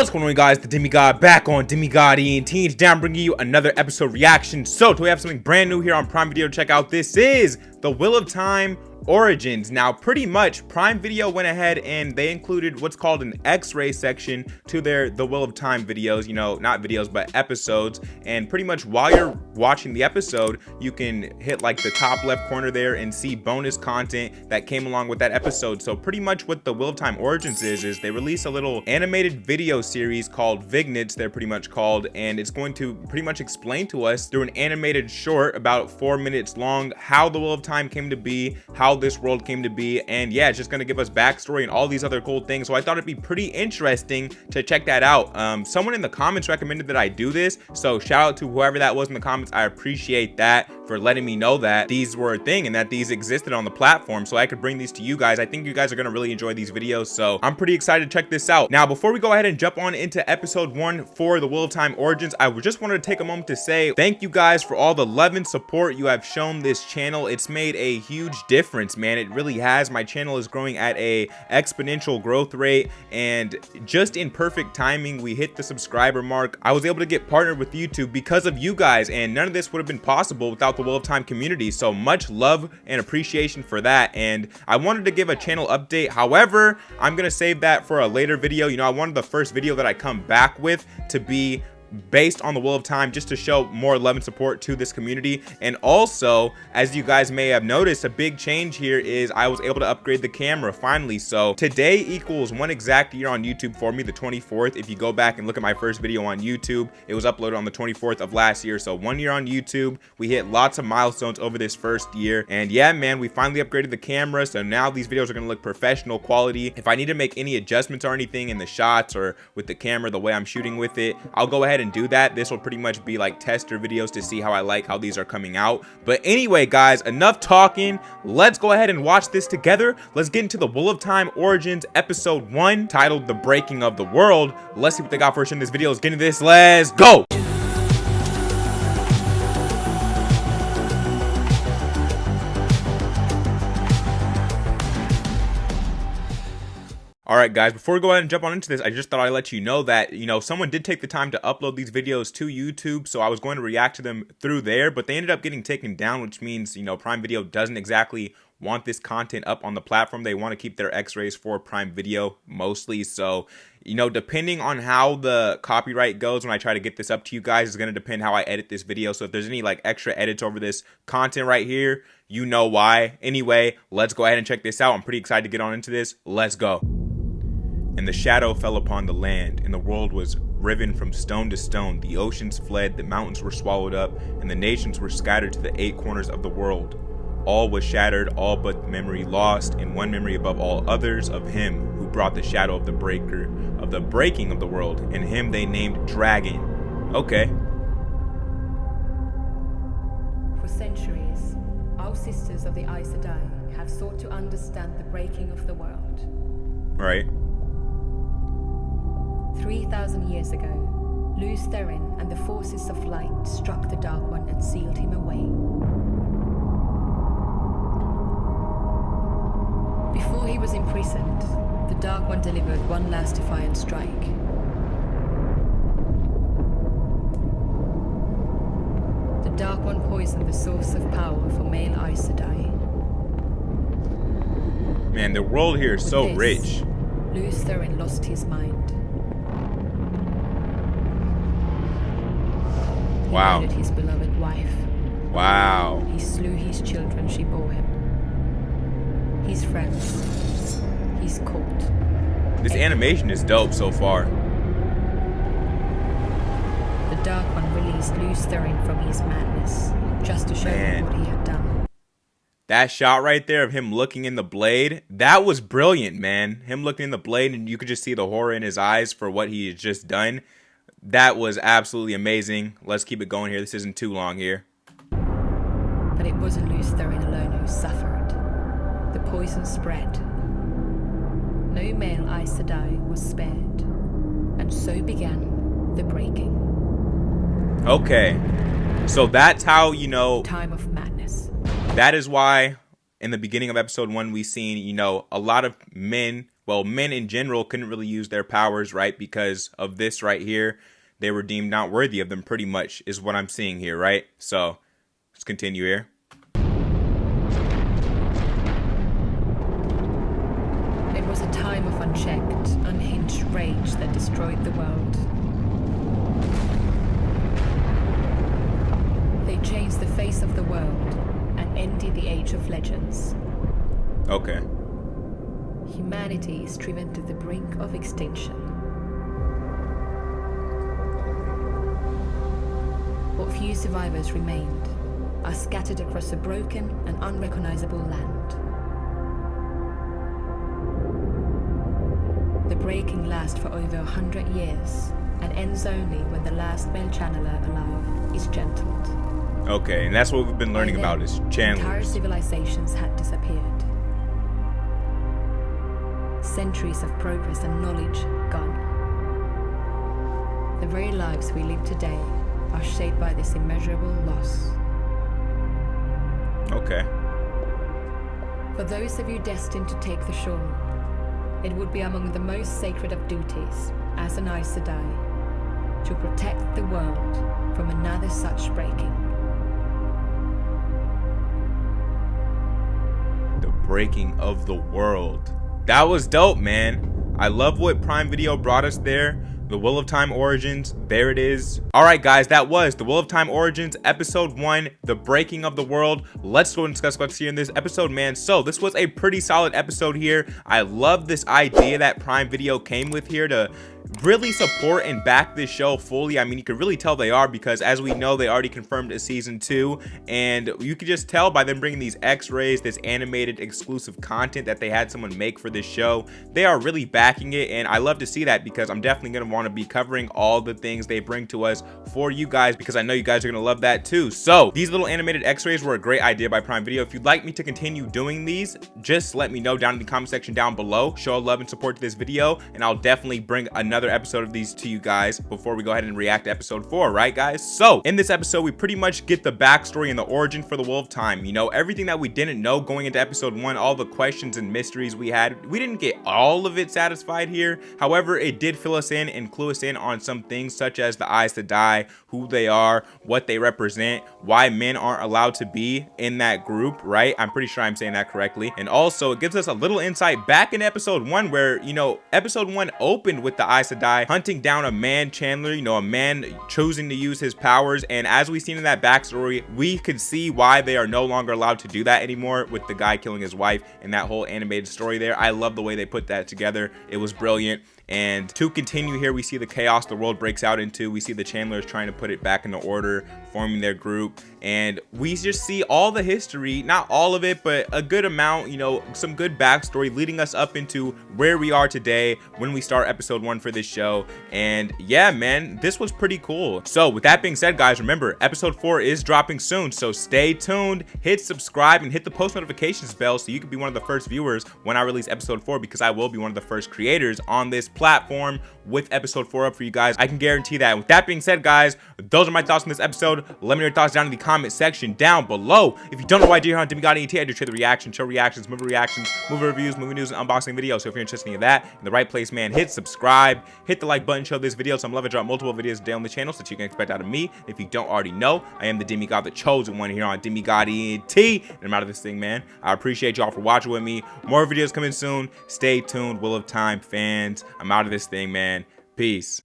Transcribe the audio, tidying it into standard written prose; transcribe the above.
What's going on, guys? The Demigod back on Demigod ENT. Today I'm bringing you another episode reaction. So today we have something brand new here on Prime Video to check out. This is The Wheel of Time Origins. Now, pretty much Prime Video went ahead and they included what's called an X-ray section to their The Wheel of Time videos, you know, not videos but episodes. And pretty much while you're watching the episode, you can hit like the top left corner there and see bonus content that came along with that episode. So pretty much what The Wheel of Time Origins is they release a little animated video series called Vignettes, they're pretty much called, and it's going to pretty much explain to us through an animated short about 4 minutes long how the Wheel of Time came to be, how this world came to be, and yeah, it's just going to give us backstory and all these other cool things. So I thought it'd be pretty interesting to check that out. Someone in the comments recommended that I do this, so shout out to whoever that was in the comments. I appreciate that for letting me know that these were a thing and that these existed on the platform so I could bring these to you guys. I think you guys are going to really enjoy these videos, so I'm pretty excited to check this out. Now, before we go ahead and jump on into episode 1 for The Wheel of Time Origins, I just wanted to take a moment to say thank you guys for all the love and support you have shown this channel. It's made a huge difference, man. It really has. My channel is growing at a exponential growth rate, and just in perfect timing we hit the subscriber mark. I was able to get partnered with YouTube because of you guys, and none of this would have been possible without the Wheel of Time community. So much love and appreciation for that. And I wanted to give a channel update, however I'm gonna save that for a later video. You know, I wanted the first video that I come back with to be based on the Wheel of Time, just to show more love and support to this community. And also, as you guys may have noticed, a big change here is I was able to upgrade the camera finally. So today equals 1 exact year on YouTube for me, the 24th. If you go back and look at my first video on YouTube, it was uploaded on the 24th of last year. So 1 year on YouTube. We hit lots of milestones over this first year, and yeah, man, we finally upgraded the camera, so now these videos are going to look professional quality. If I need to make any adjustments or anything in the shots or with the camera, the way I'm shooting with it, I'll go ahead and do that. This will pretty much be like tester videos to see how I like how these are coming out. But anyway, guys, enough talking. Let's go ahead and watch this together. Let's get into the Wheel of Time Origins episode 1, titled The Breaking of the World. Let's see what they got for us in this video. Let's get into this. Let's go. Alright guys, before we go ahead and jump on into this, I just thought I'd let you know that, you know, someone did take the time to upload these videos to YouTube, so I was going to react to them through there, but they ended up getting taken down, which means, you know, Prime Video doesn't exactly want this content up on the platform. They want to keep their X-rays for Prime Video mostly. So, you know, depending on how the copyright goes when I try to get this up to you guys is going to depend how I edit this video. So if there's any like extra edits over this content right here, you know why. Anyway, let's go ahead and check this out. I'm pretty excited to get on into this. Let's go. And the shadow fell upon the land, and the world was riven from stone to stone. The oceans fled, the mountains were swallowed up, and the nations were scattered to the 8 corners of the world. All was shattered, all but memory lost, and one memory above all others of him who brought the shadow of the breaker, of the breaking of the world, and him they named Dragon. Okay. For centuries, our sisters of the Aes Sedai have sought to understand the breaking of the world. Right. 3,000 years ago, Luz Therin and the forces of light struck the Dark One and sealed him away. Before he was imprisoned, the Dark One delivered one last defiant strike. The Dark One poisoned the source of power for male Aes Sedai. Man, the world here is so rich. Luz Therin lost his mind. He Wow. murdered his beloved wife. Wow. He slew his children she bore him. His friends. His court. This animation is dope so far. The Dark One released Luz Therin from his madness, just to show him what he had done. That shot right there of him looking in the blade, that was brilliant, man. Him looking in the blade and you could just see the horror in his eyes for what he had just done. That was absolutely amazing. Let's keep it going here. This isn't too long here. But it wasn't Luz Therin alone who suffered. The poison spread. No male Aes Sedai was spared. And so began the breaking. Okay. So that's how, you know, Time of madness. that is why in the beginning of episode 1 we seen, you know, a lot of men well, men in general couldn't really use their powers, right? Because of this right here, they were deemed not worthy of them, pretty much, is what I'm seeing here, right? So let's continue here. It was a time of unchecked, unhinged rage that destroyed the world. They changed the face of the world and ended the Age of Legends. Okay. Humanity is driven to the brink of extinction. What few survivors remained are scattered across a broken and unrecognizable land. The breaking lasts for over 100 years and ends only when the last male channeler alive is gentled. Okay, and that's what we've been learning about is channelers. Entire civilizations had disappeared. Centuries of progress and knowledge gone. The very lives we live today are shaped by this immeasurable loss. Okay. For those of you destined to take the shore, it would be among the most sacred of duties, as an Aes Sedai, to protect the world from another such breaking. The breaking of the world. That was dope, man. I love what Prime Video brought us there. The Wheel of Time Origins, there it is. All right, guys, that was The Wheel of Time Origins, Episode 1, The Breaking of the World. Let's go and discuss what's here in this episode, man. So this was a pretty solid episode here. I love this idea that Prime Video came with here to really support and back this show fully. I mean, you can really tell they are, because as we know, they already confirmed a season 2, and you could just tell by them bringing these x-rays, this animated exclusive content that they had someone make for this show. They are really backing it, and I love to see that, because I'm definitely going to want to be covering all the things they bring to us for you guys, because I know you guys are going to love that too. So these little animated x-rays were a great idea by Prime Video. If you'd like me to continue doing these, just let me know down in the comment section down below. Show love and support to this video, and I'll definitely bring another episode of these to you guys before we go ahead and react to episode 4, right guys? So in this episode, we pretty much get the backstory and the origin for the Wheel of Time. You know, everything that we didn't know going into episode 1, all the questions and mysteries we had, we didn't get all of it satisfied here. However, it did fill us in and clue us in on some things, such as the Aes Sedai, who they are, what they represent, why men aren't allowed to be in that group, right? I'm pretty sure I'm saying that correctly. And also it gives us a little insight back in episode 1, where, you know, episode 1 opened with the Aes Sedai hunting down a man Chandler, you know, a man choosing to use his powers. And as we've seen in that backstory, we could see why they are no longer allowed to do that anymore, with the guy killing his wife and that whole animated story there. I love the way they put that together. It was brilliant. And to continue here, we see the chaos the world breaks out into. We see the Chandlers trying to put it back into order, forming their group, and we just see all the history, not all of it, but a good amount, you know, some good backstory leading us up into where we are today when we start episode 1 for this show. And yeah, man, this was pretty cool. So with that being said, guys, remember episode 4 is dropping soon, so stay tuned, hit subscribe, and hit the post notifications bell so you can be one of the first viewers when I release episode 4, because I will be one of the first creators on this platform with episode 4 up for you guys. I can guarantee that. With that being said, guys, those are my thoughts on this episode. Let me know your thoughts down in the comment section down below. If you don't know what I do here on Demigod ENT, I do trade the reaction, show reactions, movie reviews, movie news, and unboxing videos. So if you're interested in that, in the right place, man, hit subscribe, hit the like button, show this video. So I'm loving to drop multiple videos a day on the channel, so that you can expect out of me. If you don't already know, I am the Demigod, the chosen one here on Demigod ENT, and I'm out of this thing, man. I appreciate y'all for watching with me. More videos coming soon. Stay tuned, Wheel of Time fans. I'm out of this thing, man. Peace.